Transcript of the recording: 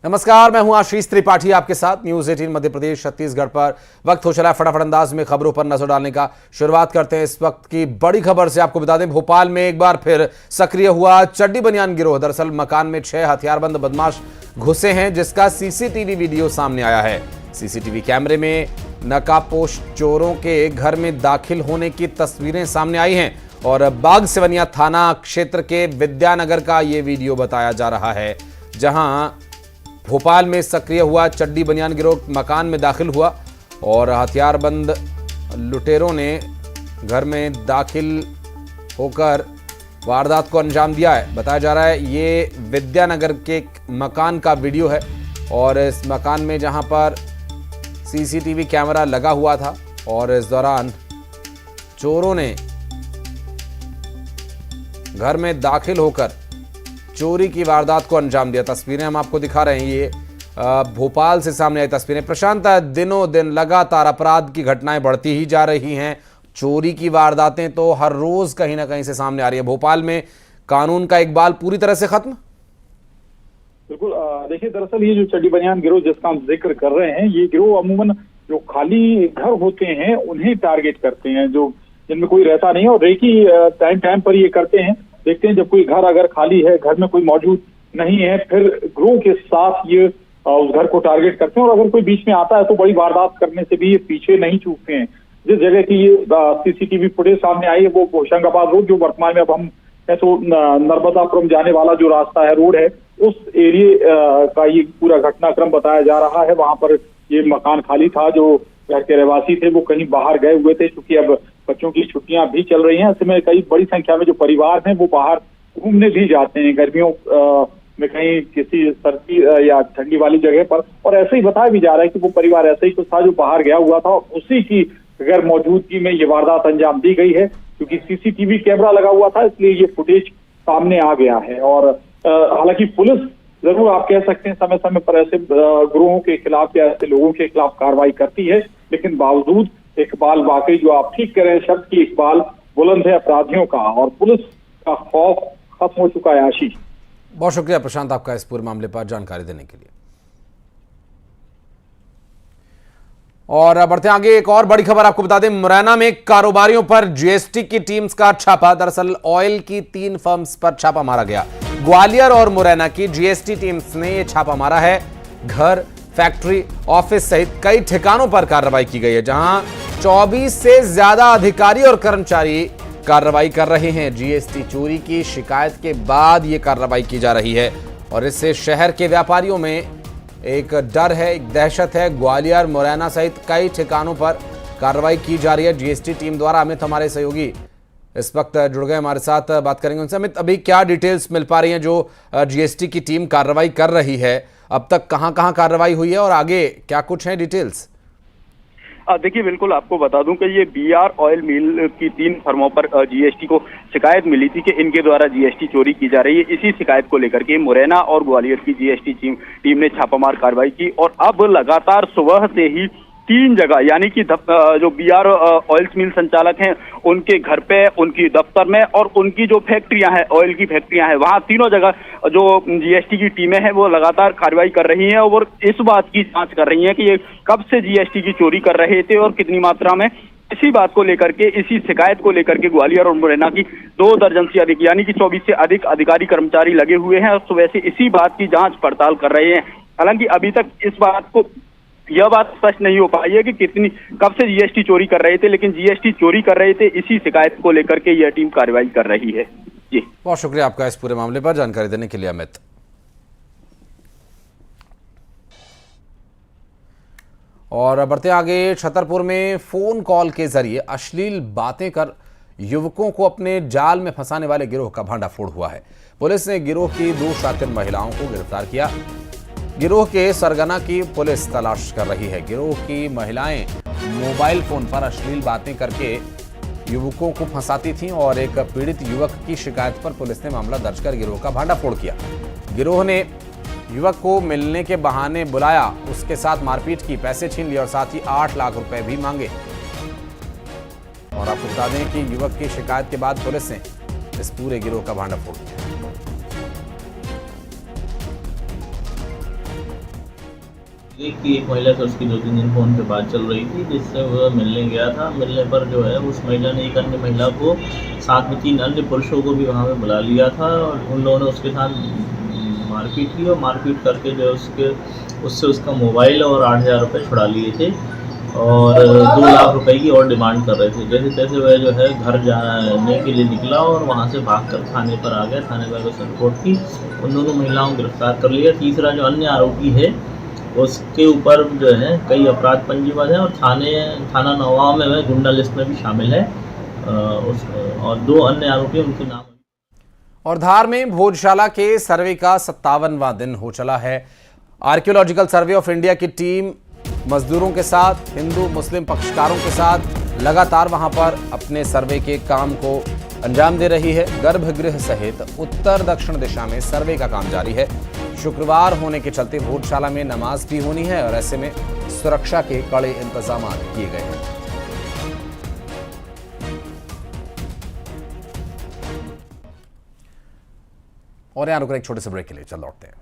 नमस्कार, मैं हूं आशीष त्रिपाठी आपके साथ न्यूज 18 मध्य प्रदेश छत्तीसगढ़ पर। वक्त हो चला है फटाफट अंदाज में खबरों पर नजर डालने का। शुरुआत करते हैं इस वक्त की बड़ी खबर से। आपको बता दें, भोपाल में एक बार फिर सक्रिय हुआ चड्डी बनियान गिरोह। दरअसल मकान में 6 हथियारबंद बदमाश घुसे हैं, जिसका सीसीटीवी वीडियो सामने आया है। सीसीटीवी कैमरे में नकाबपोश चोरों के घर में दाखिल होने की तस्वीरें सामने आई हैं और बाग सिवनिया थाना क्षेत्र के विद्यानगर का ये वीडियो बताया जा रहा है, जहां भोपाल में सक्रिय हुआ चड्डी बनियान गिरोह मकान में दाखिल हुआ और हथियारबंद लुटेरों ने घर में दाखिल होकर वारदात को अंजाम दिया है। बताया जा रहा है ये विद्यानगर के मकान का वीडियो है और इस मकान में जहां पर सीसीटीवी कैमरा लगा हुआ था और इस दौरान चोरों ने घर में दाखिल होकर चोरी की वारदात को अंजाम दिया। तस्वीरें हम आपको दिखा रहे हैं, ये भोपाल से सामने आई तस्वीरें। प्रशांत, दिनों दिन लगातार अपराध की घटनाएं बढ़ती ही जा रही हैं। चोरी की वारदातें तो हर रोज कहीं ना कहीं से सामने आ रही है। भोपाल में कानून का इकबाल पूरी तरह से खत्म। बिल्कुल, देखिए, दरअसल ये जो चड्डी बनियान गिरोह जिसका हम जिक्र कर रहे हैं, ये गिरोह अमूमन जो खाली घर होते हैं उन्हें टारगेट करते हैं, जो जिनमें कोई रहता नहीं है, और रेकी टाइम टाइम पर ये करते हैं। देखते हैं जब कोई घर अगर खाली है, घर में कोई मौजूद नहीं है, फिर ग्रोह के साथ ये उस घर को टारगेट करते हैं और अगर कोई बीच में आता है तो बड़ी वारदात करने से भी ये पीछे नहीं चूकते हैं। जिस जगह की ये सीसीटीवी फुटेज सामने आई है वो होशंगाबाद रोड, जो वर्तमान में अब हम तो नर्मदापुरम जाने वाला जो रास्ता है, रोड है, उस एरिया का ये पूरा घटनाक्रम बताया जा रहा है। वहां पर ये मकान खाली था, जो घर के रहवासी थे वो कहीं बाहर गए हुए थे, क्योंकि अब बच्चों की छुट्टियां भी चल रही हैं। ऐसे में कई बड़ी संख्या में जो परिवार हैं वो बाहर घूमने भी जाते हैं गर्मियों में, कहीं किसी सर्दी या ठंडी वाली जगह पर। और ऐसे ही बताया भी जा रहा है कि वो परिवार ऐसे ही कुछ था जो बाहर गया हुआ था और उसी की गैर मौजूदगी में ये वारदात अंजाम दी गई है। क्योंकि सीसीटीवी कैमरा लगा हुआ था इसलिए ये फुटेज सामने आ गया है। और हालांकि पुलिस जरूर आप कह सकते हैं समय समय पर ऐसे गिरोहों के खिलाफ या ऐसे लोगों के खिलाफ कार्रवाई करती है, लेकिन बावजूद इकबाल, वाकई जो आप ठीक कह रहे हैं शब्द की, इकबाल बुलंद है अपराधियों का और पुलिस का खौफ खत्म हो चुका है। आशीष, बहुत शुक्रिया प्रशांत आपका इस पूरे मामले पर जानकारी देने के लिए। और बढ़ते आगे, एक और बड़ी खबर आपको बता दें, मुरैना में कारोबारियों पर जीएसटी की टीम्स का छापा। दरअसल ऑयल की 3 फर्म्स पर छापा मारा गया। ग्वालियर और मुरैना की जीएसटी टीम्स ने यह छापा मारा है। घर, फैक्ट्री, ऑफिस सहित कई ठिकानों पर कार्रवाई की गई है, जहां 24 से ज्यादा अधिकारी और कर्मचारी कार्रवाई कर रहे हैं। जीएसटी चोरी की शिकायत के बाद यह कार्रवाई की जा रही है और इससे शहर के व्यापारियों में एक डर है, एक दहशत है। ग्वालियर, मुरैना सहित कई ठिकानों पर कार्रवाई की जा रही है जीएसटी टीम द्वारा। अमित हमारे सहयोगी इस वक्त जुड़ गए हमारे साथ, बात करेंगे उनसे। अमित, अभी क्या डिटेल्स मिल पा रही हैं जो जीएसटी की टीम कार्रवाई कर रही है? अब तक कहां कहां कार्रवाई हुई है और आगे क्या कुछ है डिटेल्स? देखिए, बिल्कुल आपको बता दूं कि ये बीआर ऑयल मिल की 3 फर्मों पर जीएसटी को शिकायत मिली थी कि इनके द्वारा जीएसटी चोरी की जा रही है। इसी शिकायत को लेकर के मुरैना और ग्वालियर की जीएसटी टीम ने छापामार कार्रवाई की और अब लगातार सुबह से ही 3 जगह, यानी कि जो बीआर ऑयल मिल संचालक हैं उनके घर पे, उनकी दफ्तर में और उनकी जो फैक्ट्रियां हैं, ऑयल की फैक्ट्रियां हैं, वहां तीनों जगह जो जीएसटी की टीमें हैं वो लगातार कार्रवाई कर रही हैं और इस बात की जांच कर रही हैं कि ये कब से जीएसटी की चोरी कर रहे थे और कितनी मात्रा में। इसी बात को लेकर के, इसी शिकायत को लेकर के ग्वालियर और मुरैना की 2 दर्जन से अधिक, यानी कि 24 से अधिक अधिकारी कर्मचारी लगे हुए हैं और सुबह से इसी बात की जांच पड़ताल कर रहे हैं। हालांकि अभी तक इस बात को, यह बात स्पष्ट नहीं हो पाई है कि कब से जीएसटी चोरी कर रहे थे, लेकिन जीएसटी चोरी कर रहे थे, इसी शिकायत को लेकर के यह टीम कार्रवाई कर रही है। जी, बहुत शुक्रिया आपका इस पूरे मामले पर जानकारी देने के लिए अमित। और बढ़ते आगे, छतरपुर में फोन कॉल के जरिए अश्लील बातें कर युवकों को अपने जाल में फंसाने वाले गिरोह का भांडाफोड़ हुआ है। पुलिस ने गिरोह की 2 शातिर महिलाओं को गिरफ्तार किया। गिरोह के सरगना की पुलिस तलाश कर रही है। गिरोह की महिलाएं मोबाइल फोन पर अश्लील बातें करके युवकों को फंसाती थीं और एक पीड़ित युवक की शिकायत पर पुलिस ने मामला दर्ज कर गिरोह का भांडाफोड़ किया। गिरोह ने युवक को मिलने के बहाने बुलाया, उसके साथ मारपीट की, पैसे छीन लिए और साथ ही 8 लाख रुपए भी मांगे। और आपको बता दें कि युवक की शिकायत के बाद पुलिस ने इस पूरे गिरोह का भांडाफोड़ किया। कि एक महिला से उसकी 2-3 दिन फ़ोन पे बात चल रही थी, जिससे वह मिलने गया था। मिलने पर जो है उस महिला ने एक अन्य महिला को, साथ में 3 अन्य पुरुषों को भी वहाँ पे बुला लिया था और उन लोगों ने उसके साथ मारपीट की और मारपीट करके जो है उससे उसका मोबाइल और 8,000 रुपये छुड़ा लिए थे और 2 लाख रुपए की और डिमांड कर रहे थे। जैसे तैसे वह जो है घर जाने के लिए निकला और वहाँ से भागकर थाने पर आ गया। थाने पर उसने रिपोर्ट की, उन दोनों महिलाओं को गिरफ्तार कर लिया। तीसरा जो अन्य आरोपी है उसके ऊपर जो है कई अपराध पंजीबद्ध हैं और थाना नौगांव में वह गुंडा लिस्ट में भी शामिल है। और 2 अन्य आरोपी, उनके नाम। और धार में भोजशाला के सर्वे का 57वां दिन हो चला है। आर्कियोलॉजिकल सर्वे ऑफ इंडिया की टीम मजदूरों के साथ, हिंदू मुस्लिम पक्षकारों के साथ लगातार वहां पर अपने सर्वे के काम को अंजाम दे रही है। गर्भगृह सहित उत्तर दक्षिण दिशा में सर्वे का काम जारी है। शुक्रवार होने के चलते भोजशाला में नमाज भी होनी है और ऐसे में सुरक्षा के कड़े इंतजाम किए गए हैं। और यहां रुक रहे एक छोटे से ब्रेक के लिए, चल लौटते हैं।